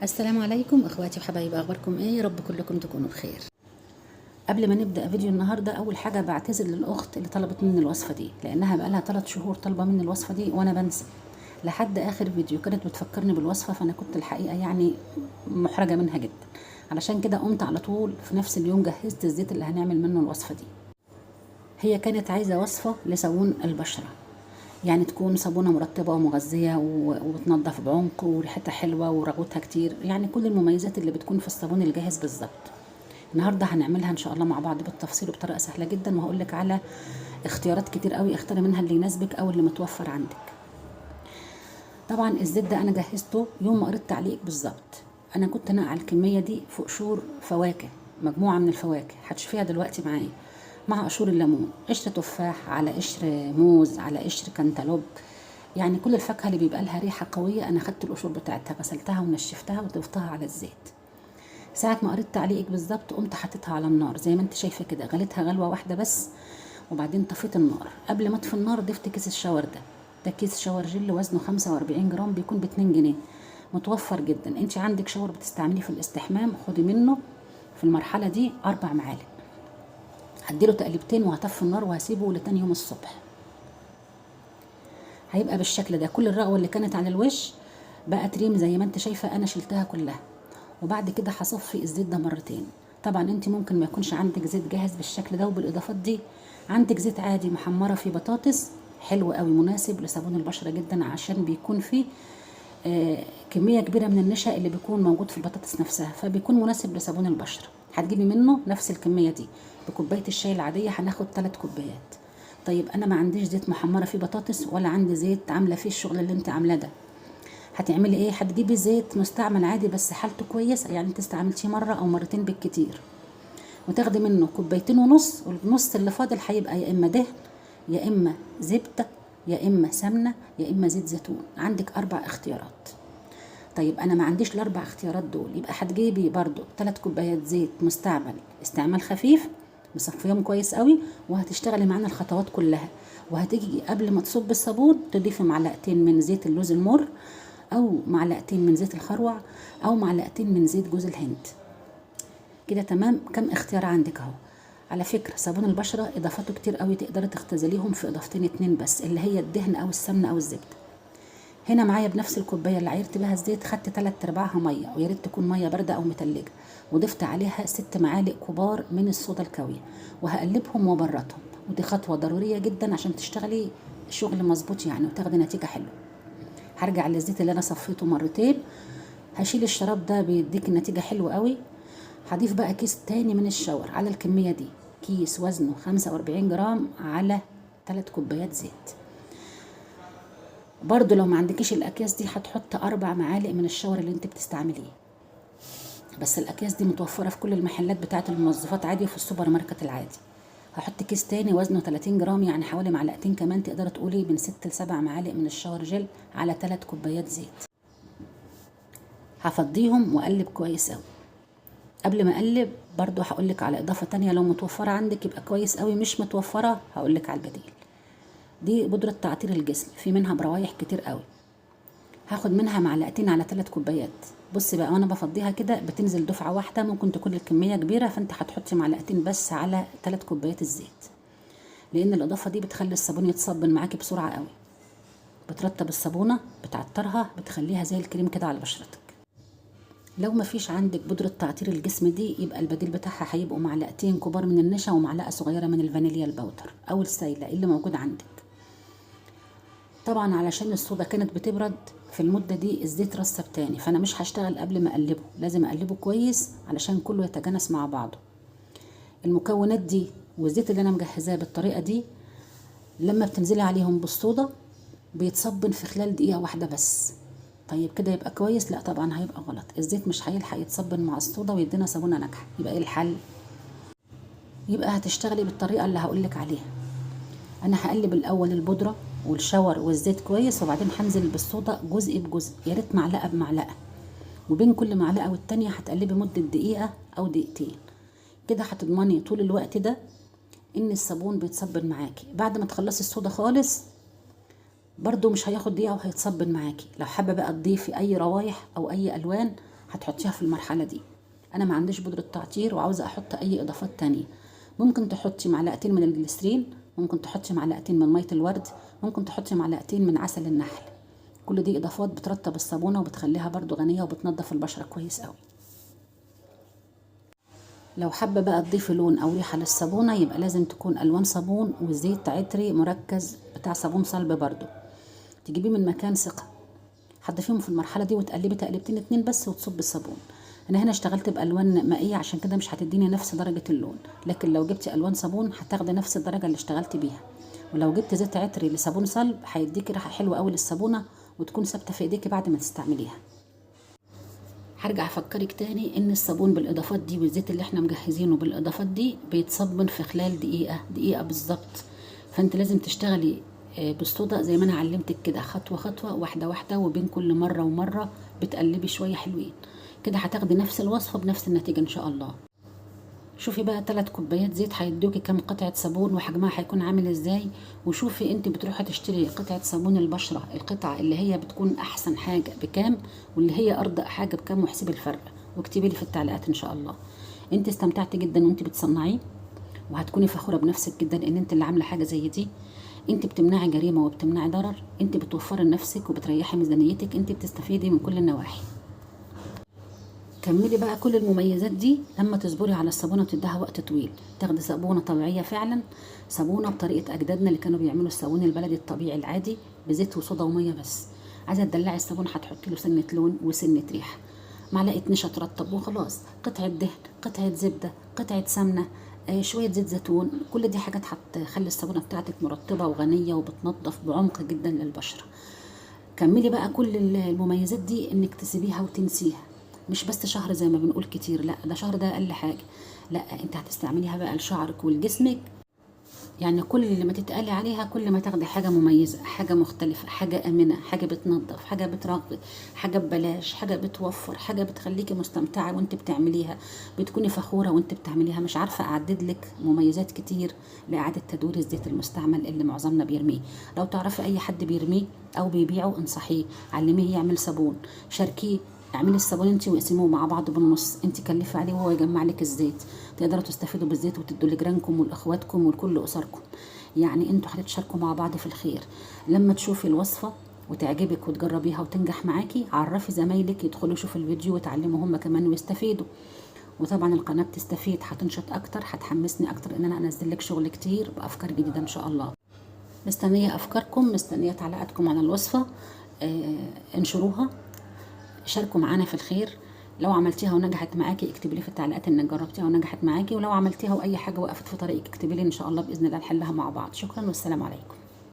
السلام عليكم اخواتي وحبايبي، اخباركم ايه؟ يا رب كلكم تكونوا بخير. قبل ما نبدا فيديو النهارده، اول حاجه بعتذر للاخت اللي طلبت مني الوصفه دي، لانها بقالها 3 شهور طالبه مني الوصفه دي وانا بنسى لحد اخر فيديو. كانت بتفكرني بالوصفه، فانا كنت الحقيقه يعني محرجه منها جدا. علشان كده قمت على طول في نفس اليوم جهزت الزيت اللي هنعمل منه الوصفه دي. هي كانت عايزه وصفه لصابون البشره، يعني تكون صابونه مرطبه ومغذيه وبتنضف بعمق وريحتها حلوه ورغوتها كتير، يعني كل المميزات اللي بتكون في الصابون الجاهز بالظبط. النهارده هنعملها ان شاء الله مع بعض بالتفصيل وبطريقه سهله جدا، وهقول لك على اختيارات كتير قوي، اختاري منها اللي يناسبك او اللي متوفر عندك. طبعا الزيت ده انا جهزته يوم ما قريت تعليق بالظبط. انا كنت ناقعه الكميه دي في قشور فواكه، مجموعه من الفواكه هتشوفيها دلوقتي معايا، مع قشور الليمون، قشر تفاح على قشر موز على قشر كانتالوب، يعني كل الفاكهه اللي بيبقى لها ريحه قويه. انا خدت القشور بتاعتها غسلتها ونشفتها وضفتها على الزيت. ساعة ما قريت تعليقك بالظبط قمت حطيتها على النار زي ما انت شايفه كده، غليتها غلوه واحده بس، وبعدين طفيت النار. قبل ما اطفي النار ضفت كيس الشاور ده كيس شاور جل وزنه 45 جرام، بيكون ب2 جنيه، متوفر جدا. انت عندك شاور بتستعمليه في الاستحمام، خدي منه في المرحله دي 4 معالق. هديله تقليبتين وهطفي النار وهسيبه لتاني يوم الصبح. هيبقى بالشكل ده، كل الرغوه اللي كانت على الوش بقى تريم زي ما انت شايفه، انا شلتها كلها. وبعد كده هصفي الزيت ده مرتين. طبعا انت ممكن ما يكونش عندك زيت جاهز بالشكل ده وبالاضافات دي، عندك زيت عادي محمره فيه بطاطس، حلو قوي مناسب لصابون البشره جدا، عشان بيكون فيه كميه كبيره من النشا اللي بيكون موجود في البطاطس نفسها، فبيكون مناسب لصابون البشره. هتجيبي منه نفس الكميه دي بكوبايه الشاي العاديه، هناخد 3 كوبايات. طيب انا ما عنديش زيت محمره فيه بطاطس ولا عندي زيت عامله فيه الشغل اللي انت عاملاه ده، هتعملي ايه؟ هتجيبي زيت مستعمل عادي بس حالته كويسه، يعني انت استعملتيه مره او مرتين بالكتير، وتاخدي منه كوبايتين ونص، والنص اللي فاضل هيبقى يا اما دهن يا اما زبده يا اما سمنه يا اما زيت زيتون. عندك 4 اختيارات. طيب انا ما عنديش ال4 اختيارات دول، يبقى هتجيبي برضو 3 كوبايات زيت مستعمل استعمال خفيف، مصفيهم كويس قوي، وهتشتغلي معانا الخطوات كلها. وهتيجي قبل ما تصب الصابون تضيفي معلقتين من زيت اللوز المر، او معلقتين من زيت الخروع، او معلقتين من زيت جوز الهند. كده تمام. كم اختيار عندك اهو. على فكرة صابون البشرة اضافاته كتير قوي، تقدري تختزليهم في اضافتين 2 بس، اللي هي الدهن او السمنة او الزبدة. هنا معايا بنفس الكوبايه اللي عيرت بيها الزيت خدت 3/4 ميه، ويا ريت تكون ميه بارده او متلجه، وضفت عليها 6 معالق كبار من الصودا الكاويه، وهقلبهم وابردهم. ودي خطوه ضروريه جدا عشان تشتغلي شغل مظبوط يعني وتاخدي نتيجه حلوه. هرجع للزيت اللي انا صفيته مرتين، هشيل الشراب ده بيديك النتيجه حلوه قوي. هضيف بقى كيس تاني من الشاور على الكميه دي، كيس وزنه 45 جرام على 3 كوبايات زيت. برضو لو ما عندكيش الاكياس دي هتحط 4 معالق من الشاور اللي انت بتستعمليه، بس الاكياس دي متوفره في كل المحلات بتاعه المنظفات عادي وفي السوبر ماركت العادي. هحط كيس تاني وزنه 30 جرام، يعني حوالي معلقتين كمان، تقدر تقولي من 6 ل7 معالق من الشاور جل على 3 كوبايات زيت. هفضيهم واقلب كويس قوي. قبل ما اقلب برضو هقولك على اضافه تانية، لو متوفره عندك يبقى كويس قوي، مش متوفره هقولك على البديل. دي بودره تعطير الجسم، في منها بروايح كتير قوي، هاخد منها معلقتين على 3 كوبايات. بصي بقى وانا بفضيها كده بتنزل دفعه واحده، ممكن تكون الكميه كبيره فانت هتحطي معلقتين بس على 3 كوبايات الزيت، لان الاضافه دي بتخلي الصابون يتصبن معاكي بسرعه قوي، بترطب الصابونه، بتعطرها، بتخليها زي الكريم كده على بشرتك. لو ما فيش عندك بودره تعطير الجسم دي، يبقى البديل بتاعها هيبقوا معلقتين كبار من النشا ومعلقه صغيره من الفانيليا البودر او السايله اللي موجود عندك. طبعا علشان الصودا كانت بتبرد في المدة دي الزيت رسب تاني، فانا مش هشتغل قبل ما اقلبه، لازم اقلبه كويس علشان كله يتجانس مع بعضه. المكونات دي والزيت اللي انا مجهزاه بالطريقة دي لما بتنزلي عليهم بالصودا بيتصبن في خلال دقيقة واحدة بس. طيب كده يبقى كويس؟ لا طبعا هيبقى غلط، الزيت مش هيلحق يتصبن مع الصودا ويدينا صابونة ناجحة. يبقى ايه الحل؟ يبقى هتشتغلي بالطريقة اللي هقولك عليها. انا هقلب الاول البودره والشاور والزيت كويس، وبعدين هنزل بالصودا جزء بجزء، يا ريت معلقه بمعلقه، وبين كل معلقه والتانيه هتقلبي مده دقيقه او دقيقتين. كده هتضمني طول الوقت ده ان الصابون بيتصبن معاكي. بعد ما تخلصي الصودا خالص برضو مش هياخد دقيقه وهيتصبن معاكي. لو حابه بقى تضيفي اي روايح او اي الوان هتحطيها في المرحله دي. انا ما عنديش بودره تعطير وعاوزه احط اي اضافات تانية. ممكن تحطي معلقتين من الجليسرين، ممكن تحطي معلقتين من ميه الورد، ممكن تحطي معلقتين من عسل النحل. كل دي اضافات بترطب الصابونه وبتخليها برضو غنيه وبتنظف البشره كويس قوي. لو حابه بقى تضيفي لون او ريحه للصابونه يبقى لازم تكون الوان صابون وزيت عطري مركز بتاع صابون صلب برضو، تجيبيه من مكان ثقه. هتضيفيهم في المرحله دي وتقلبي تقلبتين اتنين بس وتصبي الصابون. انا هنا اشتغلت بالوان مائيه عشان كده مش هتديني نفس درجه اللون، لكن لو جبتي الوان صابون هتاخدي نفس الدرجه اللي اشتغلت بيها. ولو جبت زيت عطري لصابون صلب هيديكي ريحه حلوه قوي للصابونه وتكون ثابته في ايديكي بعد ما تستعمليها. هرجع افكرك تاني ان الصابون بالاضافات دي والزيت اللي احنا مجهزينه بالاضافات دي بيتصبن في خلال دقيقه بالظبط. فانت لازم تشتغلي بالصودا زي ما انا علمتك كده، خطوه خطوه واحده واحده، وبين كل مره ومره بتقلبي شويه حلوين كده هتاخدي نفس الوصفه بنفس النتيجه ان شاء الله. شوفي بقى 3 كوبايات زيت هيدوكي كام قطعه صابون وحجمها هيكون عامل ازاي. وشوفي انت بتروحي تشتري قطعه صابون البشره، القطعه اللي هي بتكون احسن حاجه بكام واللي هي ارضى حاجه بكام، واحسبي الفرق واكتبي لي في التعليقات ان شاء الله. انت استمتعتي جدا وانت بتصنعيه وهتكوني فخوره بنفسك جدا ان انت اللي عامله حاجه زي دي. انت بتمنعي جريمه وبتمنعي ضرر، انت بتوفري لنفسك وبتريحي ميزانيتك، انت بتستفيدي من كل النواحي. كملي بقى كل المميزات دي لما تصبري على الصابونه وتديها وقت طويل، تاخدي صابونه طبيعيه فعلا، صابونه بطريقه اجدادنا اللي كانوا بيعملوا الصابون البلدي الطبيعي العادي بزيت وصودا وميه بس. عايزه تدلعي الصابون هتحطي له سنه لون وسنه ريحه، معلقه نشا ترطب وخلاص، قطعه دهن، قطعه زبده، قطعه سمنه، شويه زيت زيتون. كل دي حاجات هتخلي الصابونه بتاعتك مرطبه وغنيه وبتنظف بعمق جدا للبشره. كملي بقى كل المميزات دي انك تسيبيها وتنسيها، مش بس شهر زي ما بنقول كتير، لا ده شهر ده اقل حاجه. لا انت هتستعمليها بقى لشعرك ولجسمك، يعني كل اللي ما تتقالي عليها كل ما تاخدي حاجه مميزه، حاجه مختلفه، حاجه امنه، حاجه بتنظف، حاجه بترغي، حاجه ببلاش، حاجه بتوفر، حاجه بتخليكي مستمتعه وانت بتعمليها، بتكوني فخوره وانت بتعمليها. مش عارفه اعدد لك مميزات كتير لاعاده تدوير الزيت المستعمل اللي معظمنا بيرميه. لو تعرفي اي حد بيرميه او بيبيعه انصحيه، علميه يعمل صابون، شاركيه، اعملي الصابون انت واقسموه مع بعض بالنص، انت كلفي عليه وهو يجمع لك الزيت، تقدروا تستفيدوا بالزيت وتدوا لجيرانكم ولاخواتكم ولكل اسركم. يعني انتوا هتتشاركوا مع بعض في الخير. لما تشوفي الوصفه وتعجبك وتجربيها وتنجح معاكي عرفي زمايلك يدخلوا يشوفوا الفيديو ويتعلموا هم كمان ويستفيدوا. وطبعا القناه بتستفيد، هتنشط اكتر، هتحمسني اكتر ان انا انزل لك شغل كتير بافكار جديده ان شاء الله. مستنيه افكاركم، مستنيه تعليقاتكم على الوصفه. انشروها، شاركوا معانا في الخير. لو عملتيها ونجحت معاكي اكتبي لي في التعليقات انك جربتيها ونجحت معاكي، ولو عملتيها واي حاجه وقفت في طريقك اكتبي لي ان شاء الله باذن الله نحلها مع بعض. شكرا والسلام عليكم.